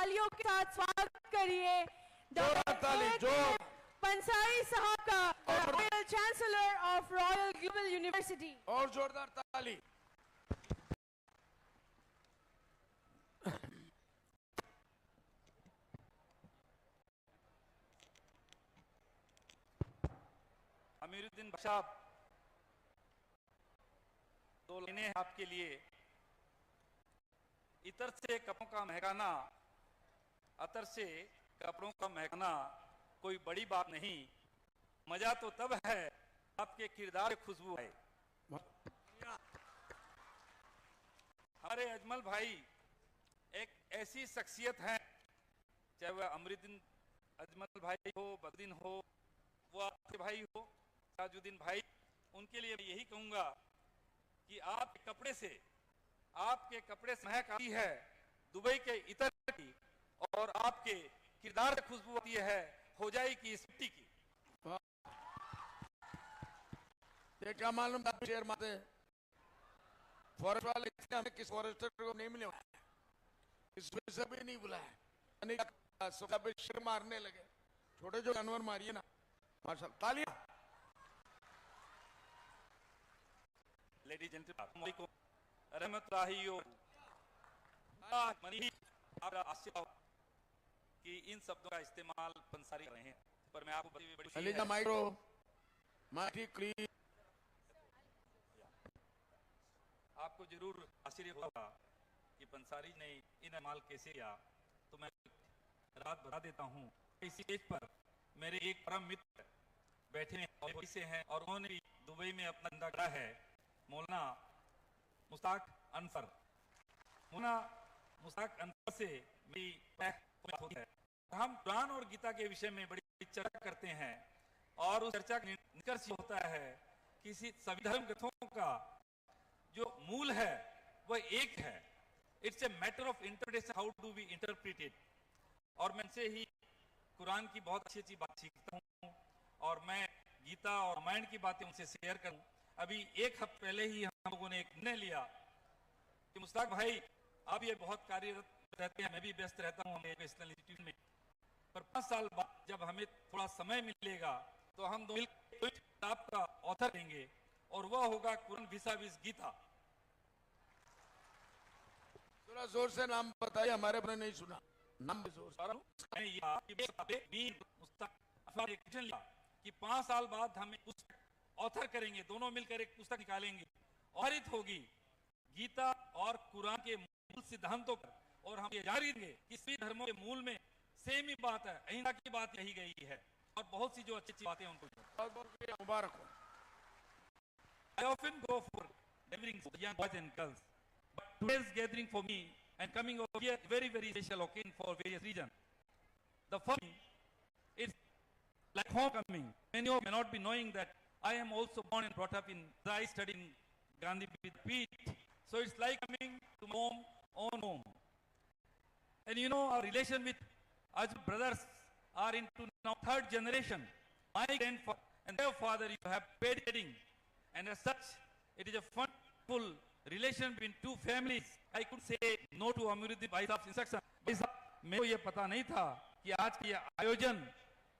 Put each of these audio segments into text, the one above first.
तालियों के साथ स्वागत करिए डॉक्टर पंसारी साहब का, royal chancellor of royal global university. और जोरदार ताली। अमीरुद्दीन साहब, 2 लाइनें आपके लिए। इतर से कपड़ों का महकाना, अतर से कपड़ों का महकाना कोई बड़ी बात नहीं, मजा तो तब है आपके किरदार खुशबू है। हमारे अजमल भाई एक ऐसी शख्सियत है, चाहे वह अमरुद्दीन अजमल भाई हो, बदरुद्दीन हो, वो आपके भाई हो, ताजुद्दीन भाई, उनके लिए यही कहूंगा कि आपके कपड़े से महक आती है दुबई के इतर की, और आपके किरदार से खुशबू आती है होजाई की इस मिट्टी की। ये क्या मालूम था शेर मारते फॉरेस्ट वाले, हमें किस फॉरेस्टर को नहीं मिले, इस वजह से भी नहीं बुलाया, सब शेर मारने लगे, छोटे जो जानवर मारिए ना। माशाल्लाह, तालियां। लेडीज एंड जेंटलमैन, रहमतुल्लाहि आपका आशीर्वाद कि इन शब्दों का इस्तेमाल पंसारी कर रहे हैं, पर मैं आपको बड़ी माइक्रो माइक्री आपको जरूर आश्चर्य होगा कि पंसारी ने इन अमाल कैसे किया। तो मैं रात बता देता हूँ। इसी स्टेज पर मेरे एक परम मित्र बैठे हैं और उन्होंने भी दुबई में अपना धंधा करा है, मौलाना मुश्ताक अनसर। मौलाना मुश्ताक अनसर से मेरी बात होती है। हम कुरान और गीता के विषय में बड़ी चर्चा करते हैं और उस चर्चा का निष्कर्ष होता है कि सभी धर्म ग्रंथों का जो मूल है वह एक है। It's a matter of interpretation, how do we interpret it. और मैं से ही कुरान की बहुत अच्छी अच्छी बात सीखता हूँ और मैं गीता और रामायण की बातें उनसे शेयर करूँ। अभी एक हफ्ते पहले ही हम लोगों ने एक निर्णय लिया कि मुश्ताक भाई, आप ये बहुत कार्यरत रहते हैं, मैं भी व्यस्त रहता हूँ नेशनल इंस्टीट्यूट में, पर 5 साल बाद जब हमें थोड़ा समय मिलेगा तो हम दो किताब का ऑथर देंगे और वह होगा कुरान vis-a-vis गीता। थोड़ा जोर से नाम बताइए, हमारे पर नहीं सुना नाम भी जोर से। कि 5 साल बाद हम पुस्तक ऑथर करेंगे, दोनों मिलकर एक पुस्तक निकालेंगे, औरित होगी गीता और कुरान के मूल सिद्धांतों पर, और हम ये जारी देंगे कि सभी धर्मों के मूल में सेम ही बात है, अहिंसा की बात यही गई है और बहुत सी जो अच्छी अच्छी बातें उनको मुबारक हो। I often go for gatherings for young boys and girls, but today's gathering for me and coming over here very very special occasion for various reasons. The first, it's like homecoming. Many of you may not be knowing that I am also born and brought up in, I studied in Gandhi Peeth, so it's like coming to home, own home. And you know, our relation with Ajmal brothers are into now 3rd generation. My grandfather and their father used to have paid wedding, and as such, it is a full relation between two families. I could say no to Amiruddin Bhai Sahab's instruction. भाई साहब, मेरे को ये पता नहीं था कि आज का ये आयोजन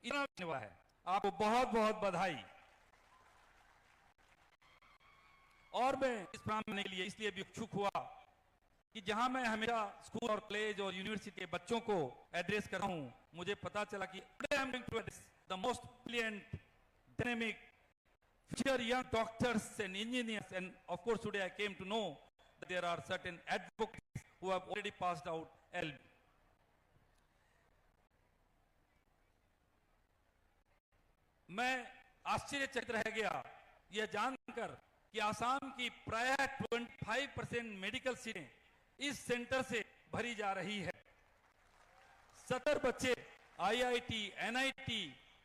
इतना होने वाला है। आपको बहुत बहुत बधाई। और मैं इस प्रोग्राम के लिए इसलिए भी उत्सुक हुआ कि जहां मैं हमेशा स्कूल और कॉलेज और यूनिवर्सिटी के बच्चों को एड्रेस कर रहा हूं, मुझे पता चला कि I am going to address the most brilliant, dynamic, future young doctors and engineers, and of course today I came to know that there are certain advocates who have already passed out LB. मैं आश्चर्यचकित रह गया यह जानकर कि आसाम की प्राय 25% medical सीटें इस सेंटर से भरी जा रही है। 70 बच्चे IIT, NIT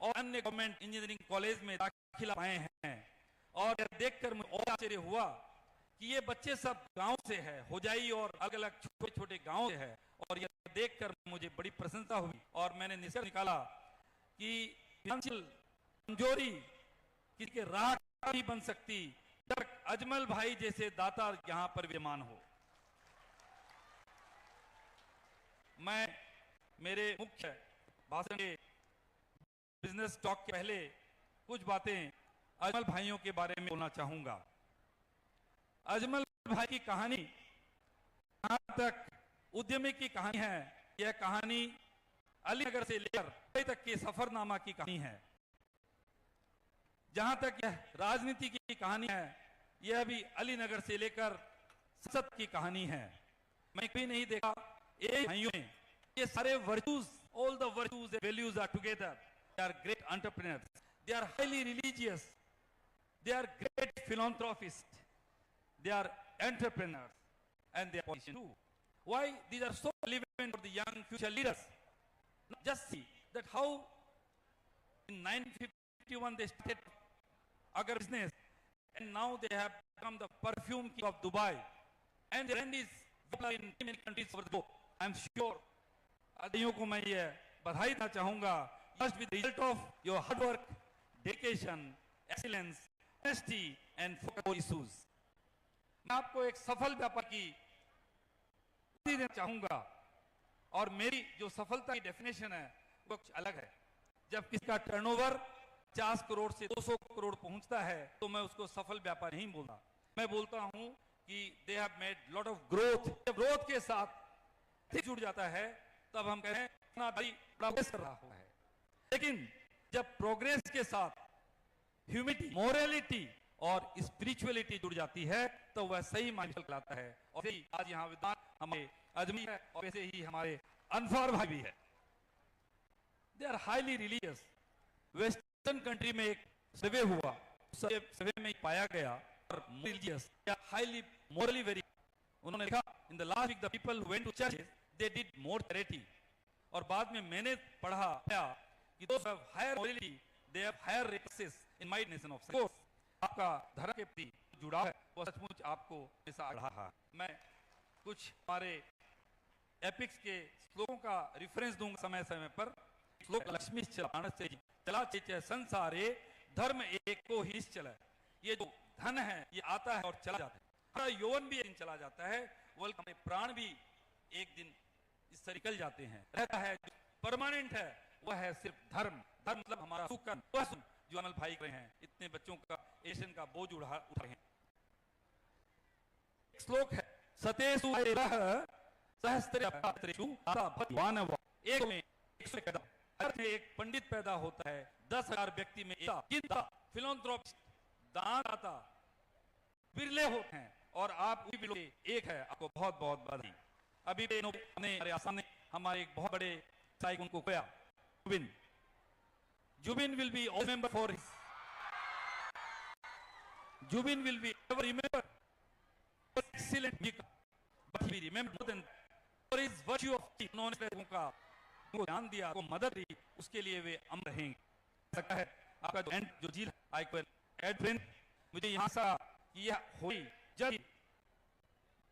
और अन्य गवर्नमेंट इंजीनियरिंग कॉलेज में दाखिला पाए हैं। और यह देखकर मुझे और आश्चर्य हुआ कि ये बच्चे सब गांव से है, होजाई और अलग अलग छोटे छोटे गांव से है, और यह देखकर मुझे बड़ी प्रसन्नता हुई और मैंने निष्कर्ष निकाला कि फाइनेंशियल कमजोरी किसी के राह नहीं बन सकती जब अजमल भाई जैसे दाता यहां पर विद्यमान हो। मैं मेरे मुख्य भाषण के बिजनेस टॉक के पहले कुछ बातें अजमल भाइयों के बारे में बोलना चाहूंगा। अजमल भाई की कहानी जहां तक उद्यमी की कहानी है, यह कहानी अलीनगर से लेकर मुंबई तक के सफरनामा की कहानी है। जहां तक यह राजनीति की कहानी है, यह भी अलीनगर से लेकर संसद की कहानी है। मैं कभी नहीं देखा एक भाइयों में ये सारे virtues, all the virtues and values are together. They are great entrepreneurs. They are highly religious. They are great philanthropists. They are entrepreneurs, and they are politicians too. Why these are so relevant for the young future leaders? Just see that how in 1951 they started Agar business, and now they have become the perfume king of Dubai, and their brand is popular in many countries over the globe. I am sure आदियों को मैं ये बधाई देना चाहूंगा। Just with the result of your hard work, dedication, excellence, honesty, and focus on issues. मैं आपको एक सफल व्यापार की देना चाहूंगा, और मेरी जो सफलता की डेफिनेशन है वो कुछ अलग है। जब किसी का टर्नओवर 50 करोड़ से 200 करोड़ पहुंचता है तो मैं उसको सफल व्यापार नहीं बोलता। मैं बोलता हूं कि they have made lot of growth. जब ग्रोथ के साथ जुड़ जाता है तब हम कहें इतना भाई प्रोग्रेस कर रहा है। लेकिन जब प्रोग्रेस के साथ ह्यूमिलिटी, मोरालिटी और स्पिरिचुअलिटी जुड़ जाती है तो वह सही मार्ग कहलाता है। और आज यहाँ विद्वान हमारे अजमी है और वैसे ही हमारे अनफार भाई भी है। They are highly religious. Western country में एक सर्वे हुआ, सर्वे में पाया गया और रिलीजियस या हाईली मोरली वेरी। उन्होंने लिखा in the last week the people who went to churches they did more charity. और बाद में मैंने पढ़ा कि दोस्त have higher morality, they have higher resources in my nation of course. आपका धर्म के प्रति जुड़ाव है वो सचमुच आपको ऐसा बढ़ा है। मैं कुछ हमारे एपिक्स के श्लोकों का रेफरेंस दूंगा समय समय पर। श्लोक लक्ष्मी चला चेचे संसारे धर्म एक को ही चला। ये जो धन है ये आता है और चला जाता है। हमारा यौवन भी एक दिन चला जाता है, बल्कि हमारे प्राण भी एक दिन इससे निकल जाते हैं। रहता है जो परमानेंट है वह है सिर्फ धर्म। धर्म मतलब हमारा सुख कर्म, वह सुख जो अमल भाई कर रहे हैं, इतने बच्चों का एशियन का बोझ उठा रहे हैं। एक श्लोक है सतेषु सहस्रेषु भगवानव। एक में 100 कदम एक पंडित पैदा होता है, 10,000 व्यक्ति में एक फिलैंथ्रोपिस्ट दानदाता बिरले होते हैं, और आप एक है। आपको बहुत बहुत बधाई। अभी हमारे आसाम ने हमारे एक बहुत बड़े साइक उनको खोया, Zubeen. Zubeen will be all member for his, Zubeen will be ever remember excellent music, but he remember more than for his virtue of teaching. उन्होंने लोगों का को ध्यान दिया, को मदद दी, उसके लिए वे अमर रहेंगे। सकता है आपका जो एंड जो झील आई क्वेल एड फ्रेंड, मुझे यहां सा यह हुई जब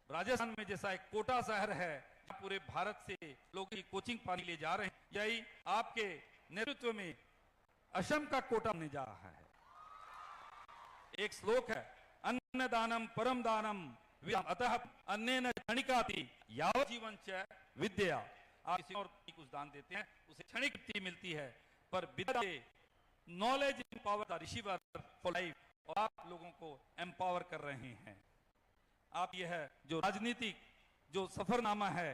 राजस्थान में जैसा एक कोटा शहर है पूरे भारत से लोग की कोचिंग पाने ले जा रहे हैं, यही आपके नेतृत्व में असम का कोटा बनने जा रहा है। एक श्लोक है अन्नदानम परम दानम अतः अन्नेन क्षणिकाति यावत् जीवन च विद्या। आप किसी और कुछ दान देते हैं उसे क्षणिक मुक्ति मिलती है, पर विद्या knowledge empower the receiver for life, और आप लोगों को एम्पावर कर रहे हैं। आप यह जो राजनीतिक जो सफरनामा है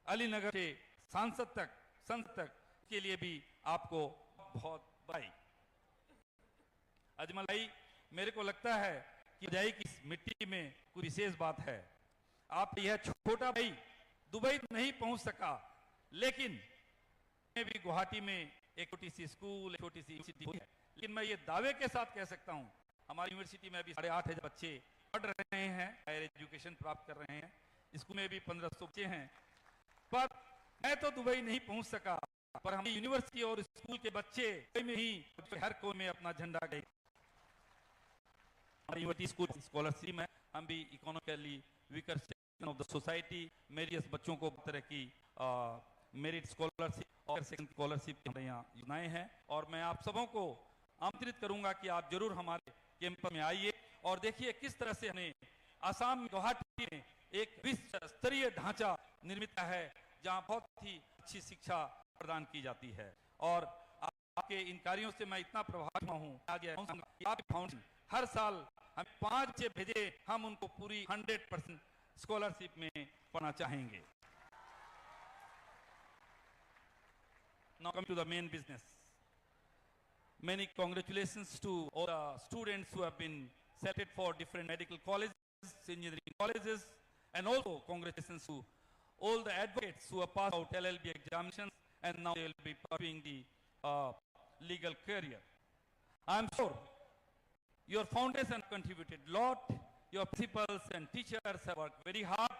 अलीनगर से सांसद तक, संसद तक के लिए भी आपको बहुत बधाई। अजमल भाई, मेरे को लगता है कि जाई की मिट्टी में कोई विशेष बात है। आप यह छोटा भाई दुबई नहीं पहुंच सका, लेकिन मैं भी गुवाहाटी में एक छोटी सी स्कूल, छोटी सी यूनिवर्सिटी हुई है, लेकिन मैं ये दावे के साथ कह सकता हूं हमारी यूनिवर्सिटी में अभी 8,500 बच्चे पढ़ रहे हैं, हायर एजुकेशन प्राप्त कर रहे हैं। स्कूल में भी 1500 बच्चे हैं। पर मैं तो दुबई नहीं पहुंच सका, पर हमारी यूनिवर्सिटी और स्कूल के बच्चे में ही हर कोई में अपना झंडा गए। हमारी यूनिवर्सिटी स्कूल स्कॉलरशिप में हम भी economically weaker section of the society meritorious बच्चों को तरह की मेरिट स्कॉलरशिप और सेकंड स्कॉलरशिप हमारे यहाँ योजनाएं हैं, और मैं आप सबों को आमंत्रित करूंगा कि आप जरूर हमारे कैंपस में आइए और देखिए किस तरह से हमने आसाम गुवाहाटी में एक विश्व स्तरीय ढांचा निर्मित है, जहां बहुत ही अच्छी शिक्षा प्रदान की जाती है। और आपके इन कार्यों से मैं इतना प्रभावित हूं, आज आपके फाउंडेशन हर साल हम 5 बच्चे भेजे, हम उनको पूरी 100% स्कॉलरशिप में पढ़ना चाहेंगे। Now come to the main business. Many congratulations to all the students who have been selected for different medical colleges, engineering colleges, and also congratulations to all the advocates who have passed out LLB examinations and now they will be pursuing the legal career. I am sure your foundation contributed a lot, your principals and teachers have worked very hard,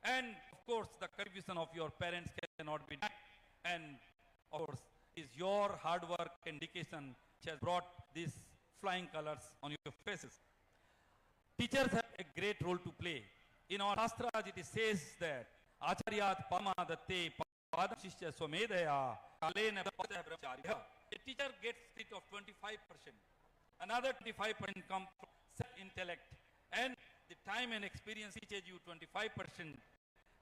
and of course the contribution of your parents cannot be denied, and of course is your hard work and dedication which has brought these flying colors on your faces. Teachers have a great role to play. In our Shastras it says that Acharyat Paramaadatte Padam Shishya Swamedaya Kalena Brahmacharya. A teacher gets credit of 25%. Another 25% comes from self-intellect. And the time and experience teaches you 25%.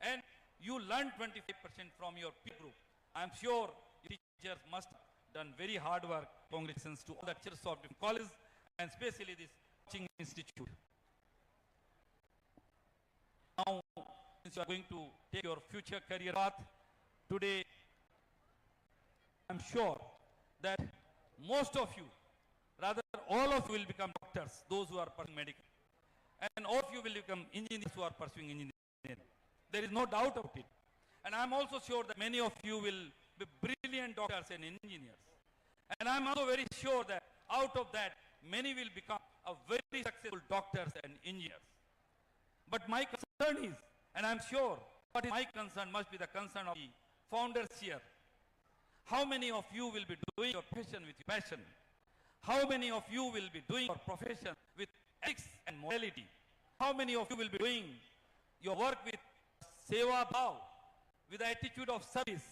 And you learn 25% from your peer group. I am sure your teachers must have done very hard work. Congratulations to all the teachers of different colleges and especially this coaching institute. Now, since you are going to take your future career path, today I am sure that most of you, rather all of you will become doctors, those who are pursuing medical. And all of you will become engineers who are pursuing engineering. There is no doubt about it. And I am also sure that many of you will be brilliant doctors and engineers. And I am also very sure that out of that, many will become a very successful doctors and engineers. But my concern is, and I am sure what is my concern must be the concern of the founders here. How many of you will be doing your profession with passion? How many of you will be doing your profession with ethics and morality? How many of you will be doing your work with seva bhav, with the attitude of service?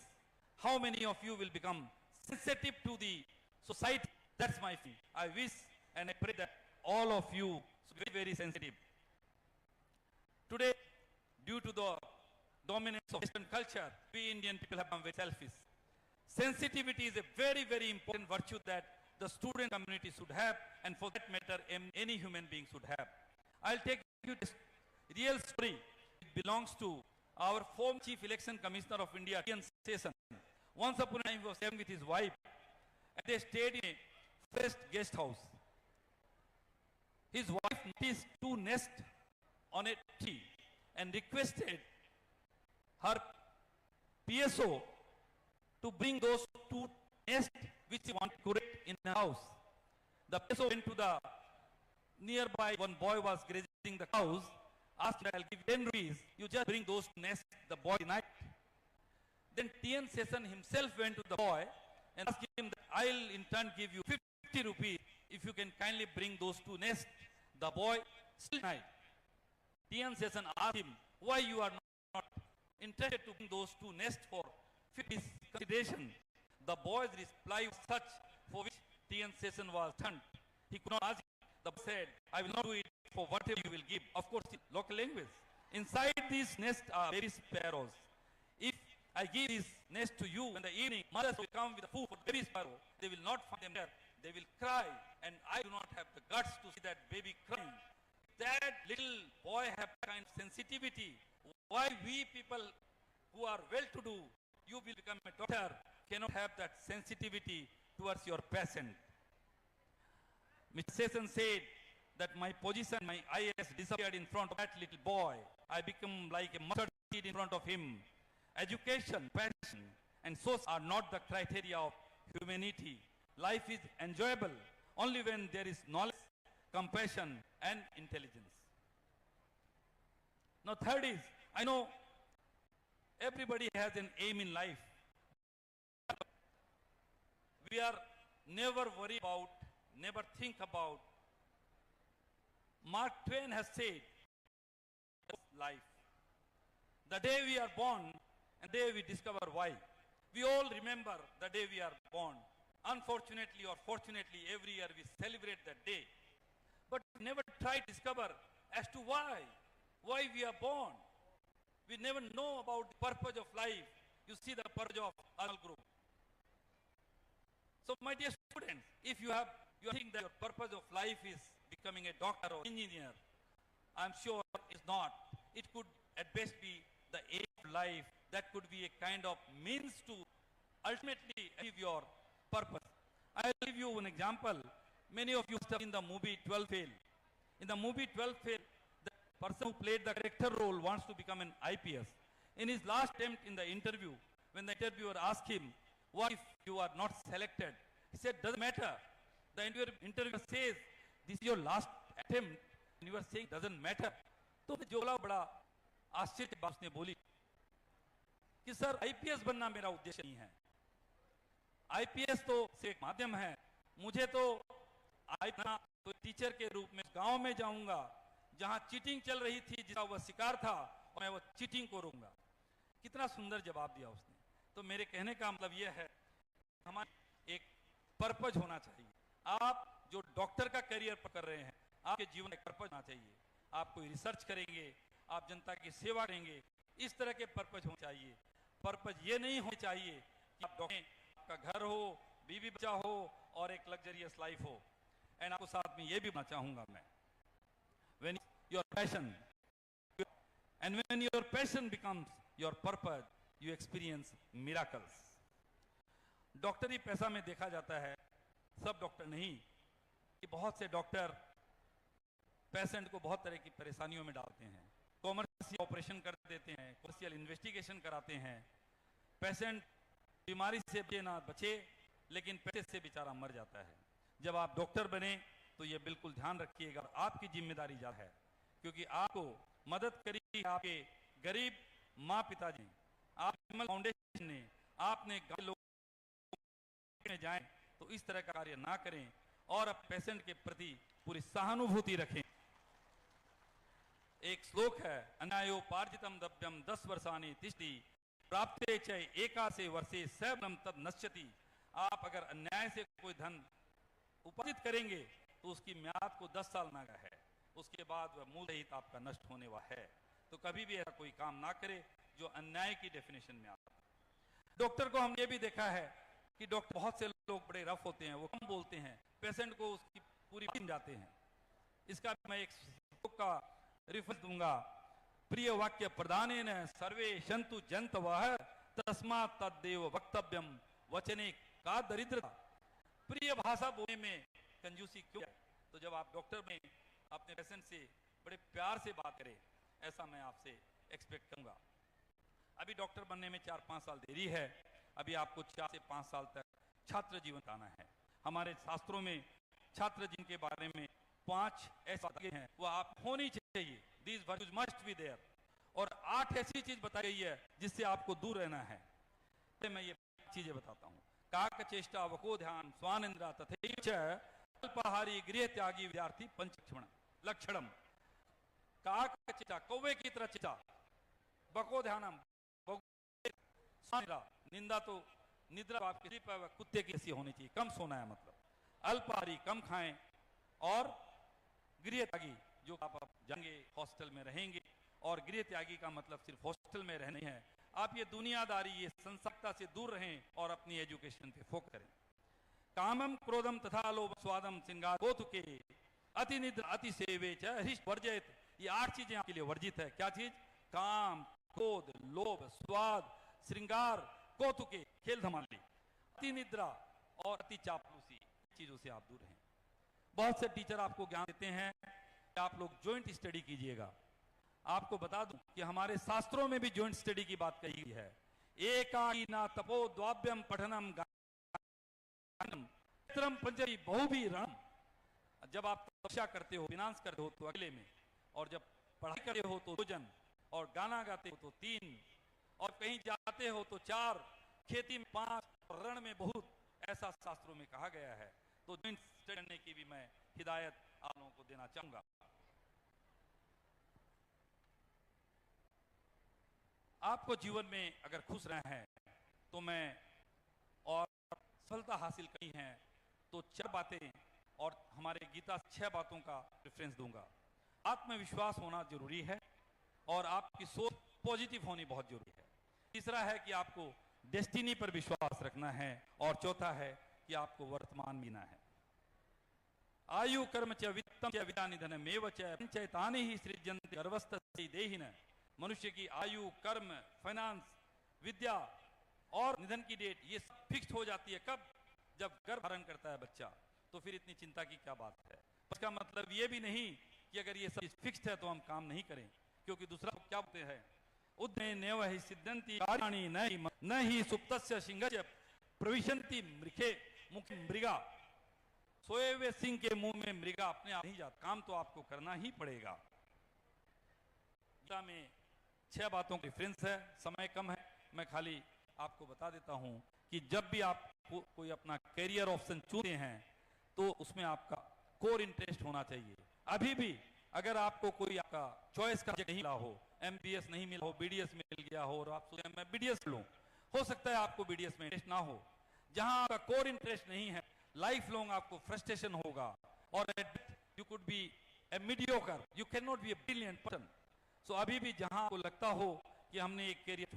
How many of you will become sensitive to the society? That's my thing. I wish and I pray that all of you should be very sensitive. Today, due to the dominance of Western culture, we Indian people have become very selfish. Sensitivity is a very, very important virtue that the student community should have, and for that matter, any human being should have. I'll take you to a real story. It belongs to our former Chief Election Commissioner of India, T.N. Seshan. Once upon a time, he was staying with his wife, and they stayed in a forest guest house. His wife noticed 2 nests on a tree and requested her PSO to bring those 2 nests which he wanted to create in a house. The PSO went to the nearby, one boy was grazing the cows, asked him, I'll give you 10 rupees, you just bring those 2 nests. The boy denied. Then T.N. Seshan himself went to the boy and asked him that I'll in turn give you 50 rupees if you can kindly bring those 2 nests. The boy still denied. T.N. Seshan asked him why you are not interested to bring those 2 nests for 50 consideration. The boy's reply was such for which T.N. Seshan was stunned. He could not ask. The boy said, I will not do it for whatever you will give. Of course, in local language. Inside these nests are baby sparrows. If I give this nest to you in the evening, mothers will come with the food for the baby sparrow. They will not find them there. They will cry, and I do not have the guts to see that baby crying. That little boy have kind of sensitivity. Why we people who are well-to-do, you will become a doctor, cannot have that sensitivity towards your patient. Mr. Seshan said that my position, my IAS disappeared in front of that little boy. I become like a mustard seed in front of him. Education, passion, and source are not the criteria of humanity. Life is enjoyable only when there is knowledge, compassion, and intelligence. Now, third is, I know everybody has an aim in life. We are never worried about, never think about. Mark Twain has said, life. The day we are born and the day we discover why. We all remember the day we are born. Unfortunately or fortunately, every year we celebrate that day. But we never try to discover as to why we are born. We never know about the purpose of life. you see the purge of Arnal group. So my dear students, if you think that your purpose of life is becoming a doctor or engineer, I'm sure it's not. It could at best be the aim of life. That could be a kind of means to ultimately achieve your purpose. I'll give you an example. Many of you have seen the movie 12 Fail. In the movie 12 Fail, the person who played the character role wants to become an IPS. In his last attempt in the interview, when the interviewer asked him, what if you are not selected? He said, doesn't matter. The interviewer says, this is your last attempt, and you are saying doesn't matter. तो जो बड़ा आश्चर्य बात उसने बोली कि sir IPS बनना मेरा उद्देश्य नहीं है. आईपीएस तो एक माध्यम है. मुझे तो तो टीचर के रूप में गांव में जाऊंगा जहां चीटिंग चल रही थी, जिसका वह शिकार था, और मैं वो चीटिंग को रोकूंगा. कितना सुंदर जवाब दिया उसने. तो मेरे कहने का मतलब यह है, हमारा एक पर्पज होना चाहिए. आप जो डॉक्टर का करियर कर रहे हैं, आपके जीवन में पर्पज होना चाहिए. आप कोई रिसर्च करेंगे, आप जनता की सेवा करेंगे, इस तरह के पर्पज होने चाहिए. पर्पज ये नहीं होना चाहिए कि आप डॉक्टर, आपका घर हो, बीवी बच्चा हो और एक लग्जरियस लाइफ हो. एंड आपको साथ में ये भी बताना चाहूंगा मैं, when your passion becomes your purpose, you experience miracles. डॉक्टरी पैसा में देखा जाता है, सब डॉक्टर नहीं, कि बहुत से डॉक्टर पेशेंट को बहुत तरह की परेशानियों में डालते हैं. कॉमर्शियल ऑपरेशन कर देते हैं, कॉमर्शियल इन्वेस्टिगेशन कराते हैं. पेशेंट बीमारी से बचे ना बचे, लेकिन पैसे से बेचारा मर जाता है. जब आप डॉक्टर बने तो ये बिल्कुल ध्यान रखिएगा, आपकी जिम्मेदारी ज़्यादा है, क्योंकि आपको मदद करी आपके गरीब माँ पिताजी ने, आप फाउंडेशन ने, आपने लोग में जाएं तो इस तरह का कार्य ना करें और अब पेशेंट के प्रति पूरी सहानुभूति रखें. एक श्लोक है, अन्यायोपार्जितम द्रव्यम 10 वर्षानि तिष्ठति प्राप्ते च एकासे वर्षे सैवलम तद नश्यति. आप अगर अन्याय से कोई धन उपार्जित करेंगे तो उसकी म्याद को 10 साल ना है, उसके बाद वह मूल रहित आपका नष्ट होने वाला है. तो कभी भी ऐसा कोई काम ना करे जो अन्याय की डेफिनेशन में आता है. डॉक्टर को हमने भी देखा है कि डॉक्टर, बहुत से लोग बड़े रफ होते हैं, वो कम बोलते हैं, पेशेंट को उसकी पूरी जाते हैं. इसका मैं एक श्लोक का रेफरेंस दूंगा. प्रिय वाक्य प्रदानेन सर्वे शंतु जंतवः तस्मात् तद्देव वक्तव्यम वचने का दरिद्रता. प्रिय भाषा बोलने में कंजूसी क्यों है? तो जब आप डॉक्टर में अपने पेशेंट से बड़े प्यार से बात करें, ऐसा मैं आपसे एक्सपेक्ट करूंगा. अभी डॉक्टर बनने में 4-5 साल देरी है. अभी आपको 4 से 5 साल तक छात्र जीवन आना है. हमारे शास्त्रों में छात्र जीवन के बारे में 5 ऐसे बातें हैं, वो आप होनी चाहिए. These virtues must be there. और 8 ऐसी चीज बताई गई है जिससे आपको दूर रहना है. तो मैं ये चीजें बताता हूँ. काक चेष्टा वको ध्यान स्वानिंद्रा तथैच अल्पाहारी गृह त्यागी विद्यार्थी पंचक्षण लक्षणम. काक चेष्टा, कौवे की तरह चेष्टा, वको ध्यानम, निंदा तो निद्रा आपकी कुत्ते की ऐसी होनी चाहिए, कम सोना है मतलब. अल्पाहारी, कम खाएं, और गृह त्यागी, जो आप जाएंगे हॉस्टल में रहेंगे. और गृह त्यागी का मतलब सिर्फ हॉस्टल में रहने है. आप ये दुनियादारी, ये संसारता से दूर रहें और अपनी एजुकेशन पे फोकस करें. कामम क्रोधम तथा लोभ स्वादम श्रृंगार कौतुके अति निद्रा अति सेवे च हृष्ट वर्जित. ये 8 चीजें आपके लिए वर्जित है. क्या चीज? काम, क्रोध, लोभ, स्वाद, श्रृंगार, कौतुके, खेल धमाली, अति निद्रा और अति चापलूसी, चीजों से आप दूर रहें. बहुत से टीचर आपको ज्ञान देते हैं कि आप लोग ज्वाइंट स्टडी कीजिएगा. आपको बता दूं कि हमारे शास्त्रों में भी ज्वाइंट स्टडी की बात कही गई है. एकाकीना तपो द्वाभ्यम पठनम गानम पंचमी बहुभी रणम. जब आप तपस्या करते हो, फिनांस करते हो तो अकेले में, और जब पढ़ाई करते हो तो 2 जन, और गाना गाते हो तो 3, और कहीं जाते हो तो 4, खेती में 5, और रण में बहुत. ऐसा शास्त्रों में कहा गया है. तो ज्वाइंट स्टडी करने की भी मैं हिदायत आप लोगों को देना चाहूंगा. आपको जीवन में अगर खुश रहना है तो मैं, और सफलता हासिल करनी है तो 4 बातें, और हमारे गीता 6 बातों का रेफरेंस दूंगा. आत्मविश्वास होना जरूरी है, और आपकी सोच पॉजिटिव होनी बहुत जरूरी है. तीसरा है कि आपको डेस्टिनी पर विश्वास रखना है, और चौथा है कि आपको वर्तमान जीना है। आयु कर्म च वित्तम च विद्या निधनमेव च पंचैतानि ही सृज्यन्ते गर्भस्थस्य देहिन। मनुष्य की आयु, कर्म, फाइनेंस, विद्या और निधन की डेट ये सब फिक्स हो जाती है कब? जब गर्भ धारण करता है बच्चा। तो फिर इतनी चिंता की क्या बात है? इसका मतलब ये भी नहीं कि अगर ये सब फिक्स्ड है तो हम काम नहीं करें, क्योंकि दूसरा क्या बोलते हैं, उद्मे नेव ही सिद्धंति कार्याणि न ही सुप्तस्य सिंहस्य प्रविशन्ति मृखे मुख मृगा। सोए हुए सिंह के मुंह में मृगा अपने आप नहीं जाता, काम तो आपको करना ही पड़ेगा। गीता में 6 बातों का डिफरेंस है, समय कम है, मैं खाली आपको बता देता हूं कि जब भी आप कोई अपना कैरियर ऑप्शन चुनते हैं तो उसमें आपका कोर इंटरेस्ट होना चाहिए। अभी भी अगर आपको कोई आपका चॉइस का नहीं मिला हो, एमबीएस नहीं मिला हो, बीडीएस मिल गया हो और आप सोचें मैं बीडीएस लूं, हो सकता है आपको बीडीएस में इंटरेस्ट ना हो। जहां आपका कोर इंटरेस्ट नहीं है, लाइफ लॉन्ग आपको फ्रस्ट्रेशन होगा और you could be a mediocre, you can not be a brilliant person. So अभी भी जहां आपको लगता हो कि हमने एक कैरियर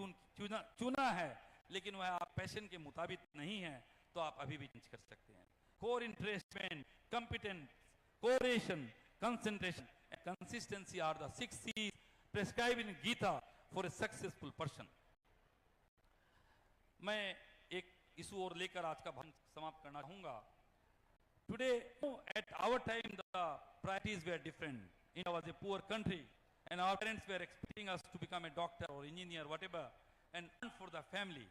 चुना है लेकिन वह आप पैशन के मुताबिक नहीं है, तो आप अभी भी चेंज कर सकते हैं। Core interestment, competence, cooperation, concentration and consistency are the 6 C's prescribed in Gita for a successful person। मैं एक इशू और लेकर आज का भाषण समाप्त करना चाहूंगा। Today, at our time, the priorities were different. India was a poor country, and our parents were expecting us to become a doctor or engineer, whatever, and earn for the family.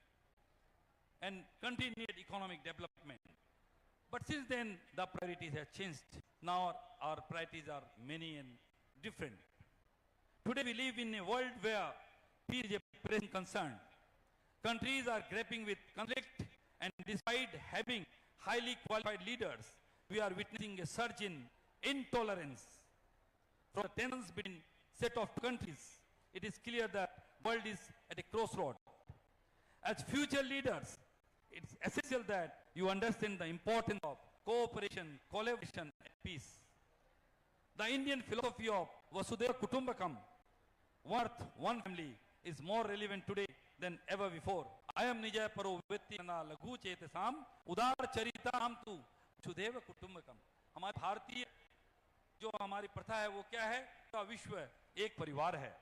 And country needed economic development. But since then, the priorities have changed. Now our priorities are many and different. Today we live in a world where peace is a pressing concern. Countries are grappling with conflict, and despite having highly qualified leaders, we are witnessing a surge in intolerance. From the tensions between set of countries, it is clear that the world is at a crossroad. As future leaders, it's essential that you understand the importance of cooperation, collaboration, and peace. The Indian philosophy of Vasudhaiva Kutumbakam, one family, is more relevant today than ever before. Ayam nijaya paro vyaktina laghu chetasam udar charitam tu Vasudhaiva Kutumbakam। हमारी भारतीय जो हमारी प्रथा है वो क्या है? पूरा विश्व एक परिवार है।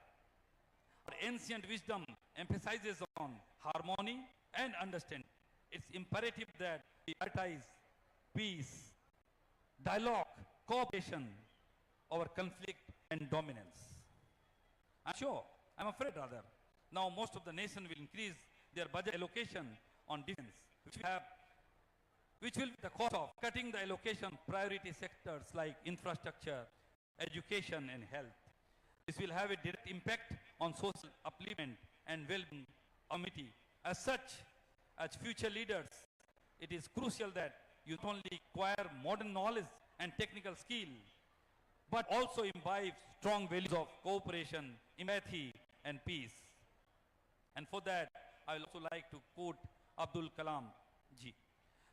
और ancient wisdom emphasizes on harmony and understanding. It's imperative that we prioritize peace, dialogue, cooperation over conflict and dominance. I'm afraid rather, now most of the nation will increase their budget allocation on defense, which will be the cost of cutting the allocation priority sectors like infrastructure, education and health. This will have a direct impact on social upliftment and well-being community. As such, as future leaders, it is crucial that you not only acquire modern knowledge and technical skill, but also imbibe strong values of cooperation, empathy, and peace. And for that, I will also like to quote Abdul Kalam ji.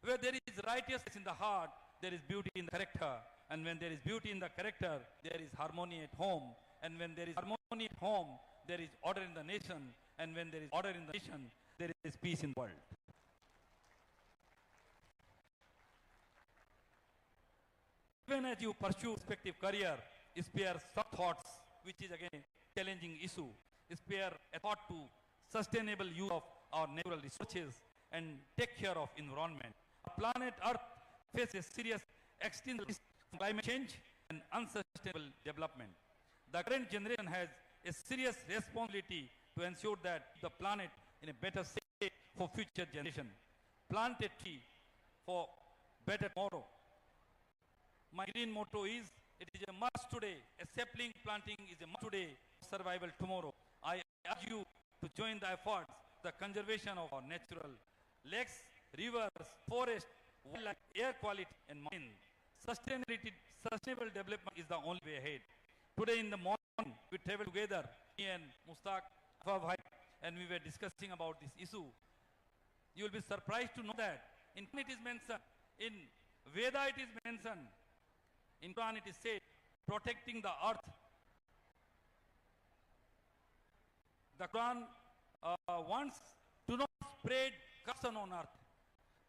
Where there is righteousness in the heart, there is beauty in the character. And when there is beauty in the character, there is harmony at home. And when there is harmony at home, there is order in the nation. And when there is order in the nation, there is peace in the world. Even as you pursue respective career, spare some thoughts, which is again a challenging issue. Spare a thought to sustainable use of our natural resources and take care of environment. Our planet Earth faces serious external risks from climate change and unsustainable development. The current generation has a serious responsibility to ensure that the planet in a better state for future generation. Plant a tree for better tomorrow. My green motto is, it is a must today. A sapling planting is a must today, survival tomorrow. I urge you to join the efforts, the conservation of our natural lakes, rivers, forests, wildlife, air quality, and marine. Sustainable development is the only way ahead. Today in the morning, we traveled together, me and Mustaq, and we were discussing about this issue. You will be surprised to know that in it is mentioned, in Veda it is mentioned, in Quran it is said, protecting the earth. The Quran wants to not spread corruption on earth.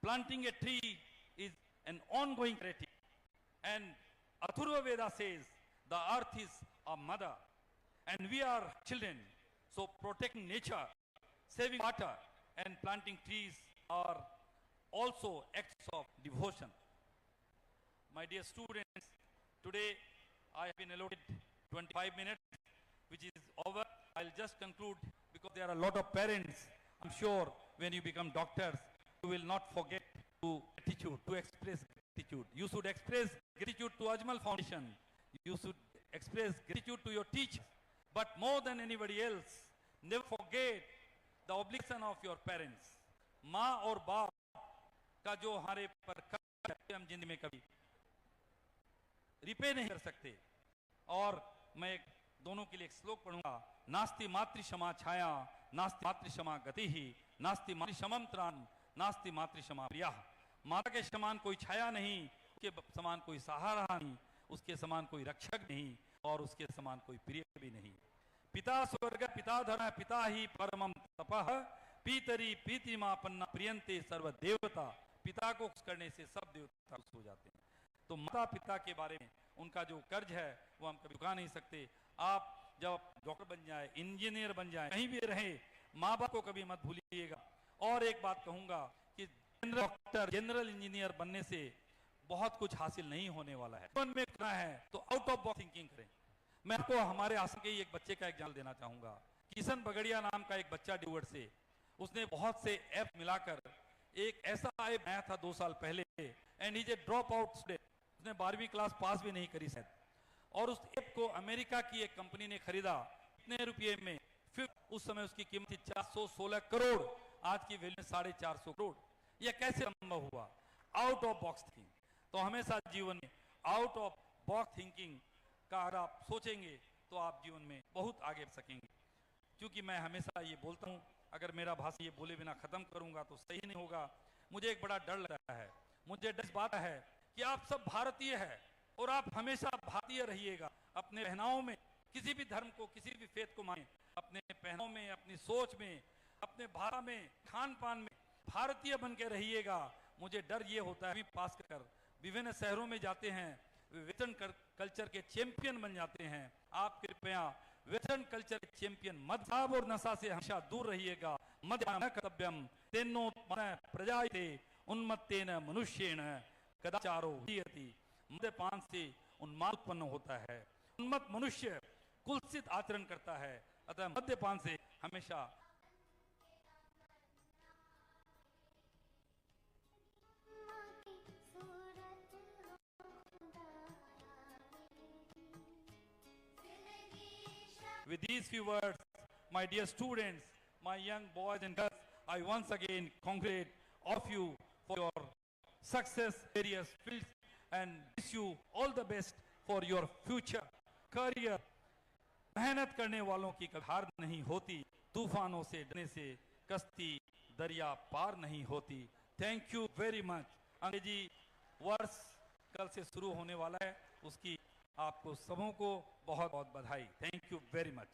Planting a tree is an ongoing charity. And Athurva Veda says the earth is our mother and we are children. So protecting nature, saving water and planting trees are also acts of devotion. My dear students, today I have been allotted 25 minutes, which is over. I'll just conclude because there are a lot of parents. I'm sure when you become doctors, you will not forget to gratitude, to express gratitude. You should express gratitude to Ajmal Foundation. You should express gratitude to your teachers. But more than anybody else, never forget the obligation of your parents. माँ और बाप का जो हमारे पर कर्ज है, हम जिंदगी में कभी रिपे नहीं कर सकते. और मैं दोनों के लिए एक श्लोक पढ़ूंगा. नास्ति मातृ क्षमा छाया, नास्ति मातृ क्षमा गति ही, नास्ति मातृ क्षमम त्राण, नास्ति मातृ क्षमा प्रिया. माता के समान कोई छाया नहीं, उसके समान कोई सहारा नहीं, उसके समान कोई रक्षक नहीं और उसके समान कोई प्रिय भी नहीं. पिता स्वर्ग पिता धर्म पिता ही परमम तपः, पीतरी प्रीतिमापन्ना प्रियंते सर्व देवता. पिता को खुश करने से सब देवता खुश हो जाते हैं. तो माता पिता के बारे में उनका जो कर्ज है वो हम कभी चुका नहीं सकते. आप जब डॉक्टर बन जाए, इंजीनियर बन जाए, कहीं भी रहे, माँ बाप को कभी मत भूलिएगा. और एक बात कहूंगा कि जनरल डॉक्टर, जनरल इंजीनियर बनने से बहुत कुछ हासिल नहीं होने वाला है. जीवन में करना है तो आउट ऑफ बॉक्स थिंकिंग करें. मैं आपको हमारे आश्रम के ही एक बच्चे का एग्जाम्पल देना चाहूंगा. किशन बगड़िया नाम का एक बच्चा डिवोट से, उसने बहुत से ऐप मिलाकर एक ऐसा ऐप बनाया था 2 साल पहले. And is a drop out student. उसने 12वीं क्लास पास भी नहीं करी शायद. और उस ऐप को अमेरिका की एक कंपनी ने खरीदा. कितने रुपये में? फिर उस समय उसकी कीमत थी 416 करोड़. आज की वैल्यू 450 करोड़. यह कैसे संभव हुआ? Out of box thinking. तो हमेशा जीवन में आउट ऑफ बॉक्स थिंकिंग का अगर आप सोचेंगे तो आप जीवन में बहुत आगे बढ़ सकेंगे. क्योंकि मैं हमेशा ये बोलता हूँ, अगर मेरा भाषण ये बोले बिना खत्म करूंगा तो सही नहीं होगा. मुझे एक बड़ा डर लग रहा है. मुझे डर इस बात है कि आप सब भारतीय हैं और आप हमेशा भारतीय रहिएगा. अपने पहनाव में किसी भी धर्म को, किसी भी फेथ को माने, अपने पहनाव में, अपनी सोच में, अपने भाषा में, खान पान में भारतीय बन के रहिएगा. मुझे डर ये होता है पास कर विभिन्न शहरों में जाते हैं, वेस्टर्न कल्चर के चैंपियन बन जाते हैं. आप कृपया वेस्टर्न कल्चर के चैंपियन मत. शराब और नशा से हमेशा दूर रहिएगा. मद्यपान कर्तव्यम तेनोत्पन्न प्रजायते उन्मत्तेन मनुष्येण कदाचारो हीयति. मद्यपान से उन्माद उत्पन्न होता है. उन्मत्त मनुष्य कुत्सित आचरण करता है. अतः मद्यपान से हमेशा With these few words, my dear students, my young boys and girls, I once again congratulate all of you for your success in various fields and wish you all the best for your future career. मेहनत करने वालों की कभी हार नहीं होती. तूफानों से डरने से कश्ती दरिया पार नहीं होती. Thank you very much. अंग्रेजी वर्ष कल से शुरू होने वाला है, उसकी आपको सबों को बहुत बहुत बधाई. Thank you very much.